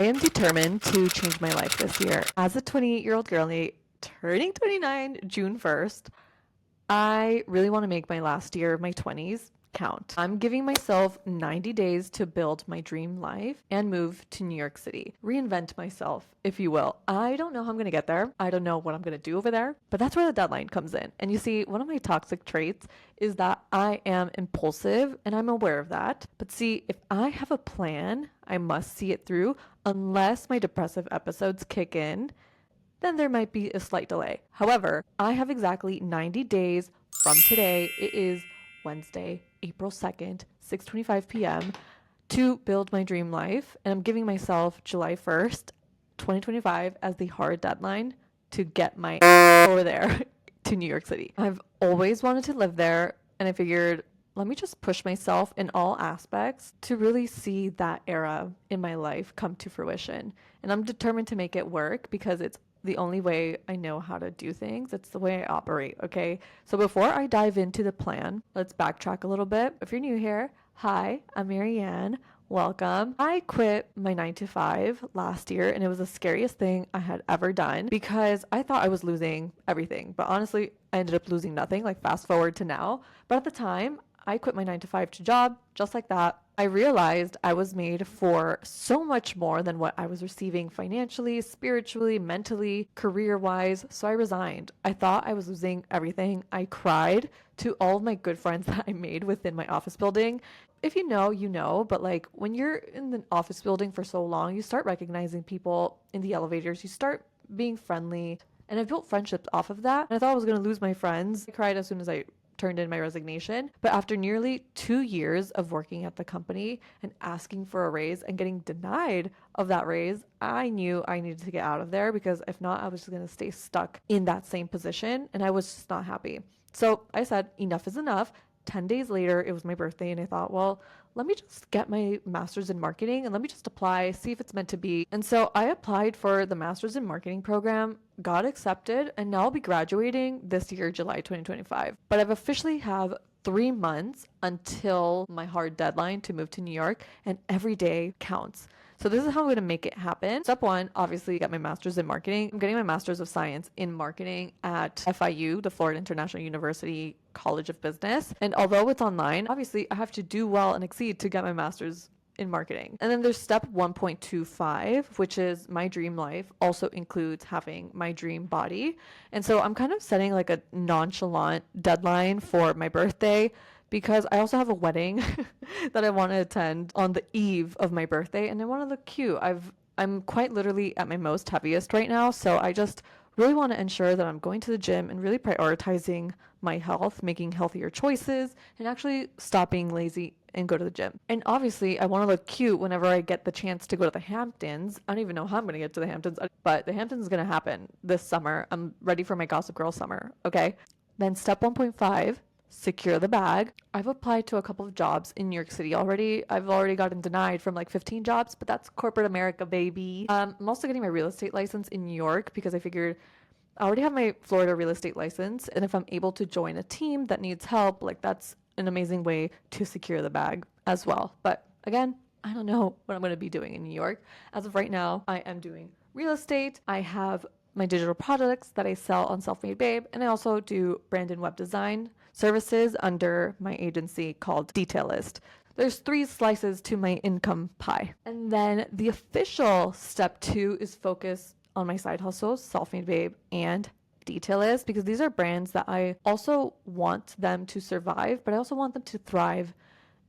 I am determined to change my life this year. As a 28-year-old girly turning 29 June 1st, I really want to make my last year of my 20s count. I'm giving myself 90 days to build my dream life and move to New York City. Reinvent myself, if you will. I don't know how I'm going to get there. I don't know what I'm going to do over there, but that's where the deadline comes in. And you see, one of my toxic traits is that I am impulsive and I'm aware of that. But see, if I have a plan, I must see it through unless my depressive episodes kick in, then there might be a slight delay. However, I have exactly 90 days from today. It is Wednesday, April 2nd, 6:25 p.m. to build my dream life, and I'm giving myself July 1st, 2025 as the hard deadline to get my over there to New York City. I've always wanted to live there, and I figured let me just push myself in all aspects to really see that era in my life come to fruition. And I'm determined to make it work because it's the only way I know how to do things. It's the way I operate, okay? So before I dive into the plan, let's backtrack a little bit. If you're new here, hi, I'm Marianne. Welcome. I quit my 9 to 5 last year, and it was the scariest thing I had ever done because I thought I was losing everything. But honestly, I ended up losing nothing, like fast forward to now. But at the time, I quit my 9 to 5 job just like that. I realized I was made for so much more than what I was receiving financially, spiritually, mentally, career wise. So I resigned. I thought I was losing everything. I cried to all of my good friends that I made within my office building. If you know, you know, but like when you're in the office building for so long, you start recognizing people in the elevators, you start being friendly. And I built friendships off of that. And I thought I was going to lose my friends. I cried as soon as I turned in my resignation. But after nearly 2 years of working at the company and asking for a raise and getting denied of that raise, I knew I needed to get out of there because if not, I was just going to stay stuck in that same position and I was just not happy. So I said, enough is enough. 10 days later, it was my birthday, and I thought, well, let me just get my master's in marketing and let me just apply, see if it's meant to be. And so I applied for the master's in marketing program, got accepted, and now I'll be graduating this year, July 2025. But I've officially have 3 months until my hard deadline to move to New York, and every day counts. So this is how I'm going to make it happen. Step one, obviously get my master's in marketing. I'm getting my master's of science in marketing at FIU, the Florida International University College of Business. And although it's online, obviously I have to do well and exceed to get my master's in marketing. And then there's step 1.25, which is my dream life also includes having my dream body. And so I'm kind of setting like a nonchalant deadline for my birthday because I also have a wedding that I want to attend on the eve of my birthday and I want to look cute. I'm quite literally at my most heaviest right now, so I just really want to ensure that I'm going to the gym and really prioritizing my health, making healthier choices, and actually stop being lazy and go to the gym. And obviously, I want to look cute whenever I get the chance to go to the Hamptons. I don't even know how I'm going to get to the Hamptons, but the Hamptons is going to happen this summer. I'm ready for my Gossip Girl summer, okay? Then step 1.5, secure the bag. I've applied to a couple of jobs in New York City already. I've already gotten denied from like 15 jobs, but that's corporate America, baby. I'm also getting my real estate license in New York because I figured I already have my Florida real estate license. And if I'm able to join a team that needs help, like that's an amazing way to secure the bag as well. But again, I don't know what I'm going to be doing in New York. As of right now, I am doing real estate. I have my digital products that I sell on Self-Made Babe, and I also do brand and web design services under my agency called Detailist. There's 3 slices to my income pie. And then the official step 2 is focus on my side hustles, Self-Made Babe and Detailist, because these are brands that I also want them to survive, but I also want them to thrive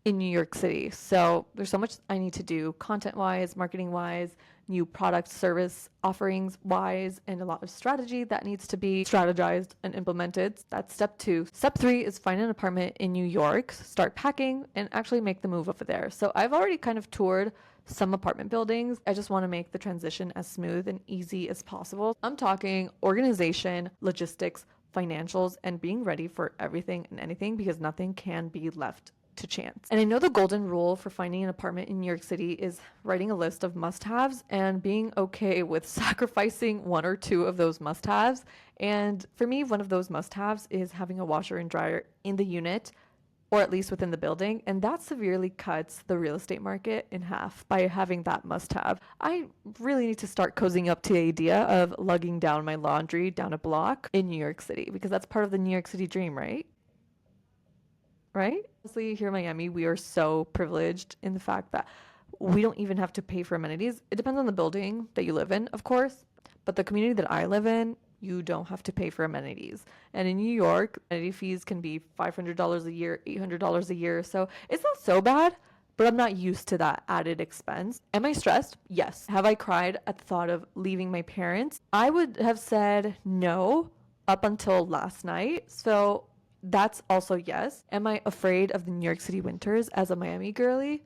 in New York City. So there's so much I need to do content-wise, marketing-wise, new product service offerings wise, and a lot of strategy that needs to be strategized and implemented. That's step 2. Step 3 is find an apartment in New York, start packing, and actually make the move over there. So I've already kind of toured some apartment buildings. I just want to make the transition as smooth and easy as possible. I'm talking organization, logistics, financials, and being ready for everything and anything because nothing can be left to chance. And I know the golden rule for finding an apartment in New York City is writing a list of must-haves and being okay with sacrificing 1 or 2 of those must-haves. And for me, one of those must-haves is having a washer and dryer in the unit or at least within the building, and that severely cuts the real estate market in half by having that must have. I really need to start cozying up to the idea of lugging down my laundry down a block in New York City, because that's part of the New York City dream, right? Right? Honestly, here in Miami, we are so privileged in the fact that we don't even have to pay for amenities. It depends on the building that you live in, of course, but the community that I live in, you don't have to pay for amenities. And in New York, amenity fees can be $500 a year, $800 a year. So it's not so bad, but I'm not used to that added expense. Am I stressed? Yes. Have I cried at the thought of leaving my parents? I would have said no up until last night. So that's also yes. Am I afraid of the New York City winters as a Miami girly?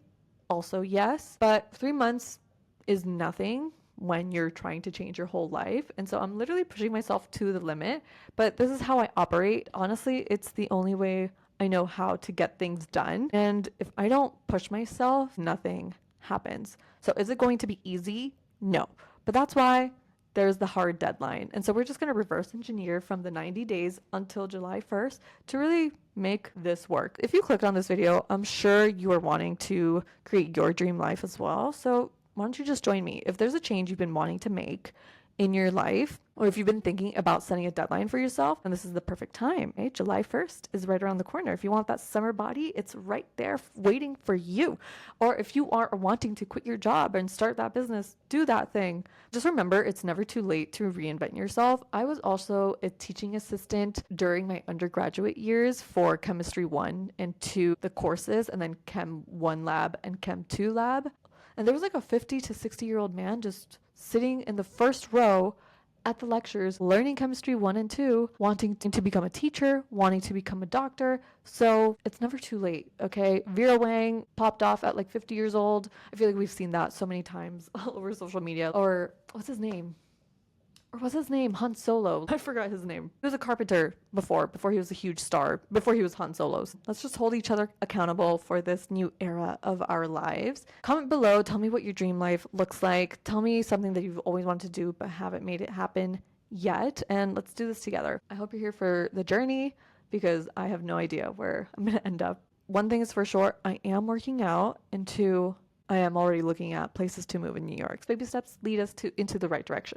Also yes. But 3 months is nothing when you're trying to change your whole life. And so I'm literally pushing myself to the limit. But this is how I operate. Honestly, it's the only way I know how to get things done. And if I don't push myself, nothing happens. So is it going to be easy? No. But that's why there's the hard deadline. And so we're just going to reverse engineer from the 90 days until July 1st to really make this work. If you clicked on this video, I'm sure you are wanting to create your dream life as well. So why don't you just join me? If there's a change you've been wanting to make in your life, or if you've been thinking about setting a deadline for yourself, and this is the perfect time, right? July 1st is right around the corner. If you want that summer body, it's right there waiting for you. Or if you are wanting to quit your job and start that business, do that thing. Just remember, it's never too late to reinvent yourself. I was also a teaching assistant during my undergraduate years for Chemistry 1 and 2, the courses, and then Chem 1 lab and Chem 2 lab. And there was like a 50 to 60-year-old man just sitting in the first row at the lectures, learning chemistry 1 and 2, wanting to become a teacher, wanting to become a doctor. So it's never too late, okay? Vera Wang popped off at like 50 years old. I feel like we've seen that so many times all over social media. Or what's his name? Or was his name Han Solo? I forgot his name. He was a carpenter before he was a huge star, before he was Han Solo. Let's just hold each other accountable for this new era of our lives. Comment below, tell me what your dream life looks like. Tell me something that you've always wanted to do but haven't made it happen yet, and let's do this together. I hope you're here for the journey because I have no idea where I'm going to end up. One thing is for sure, I am working out, and two, I am already looking at places to move in New York. Baby steps lead us into the right direction.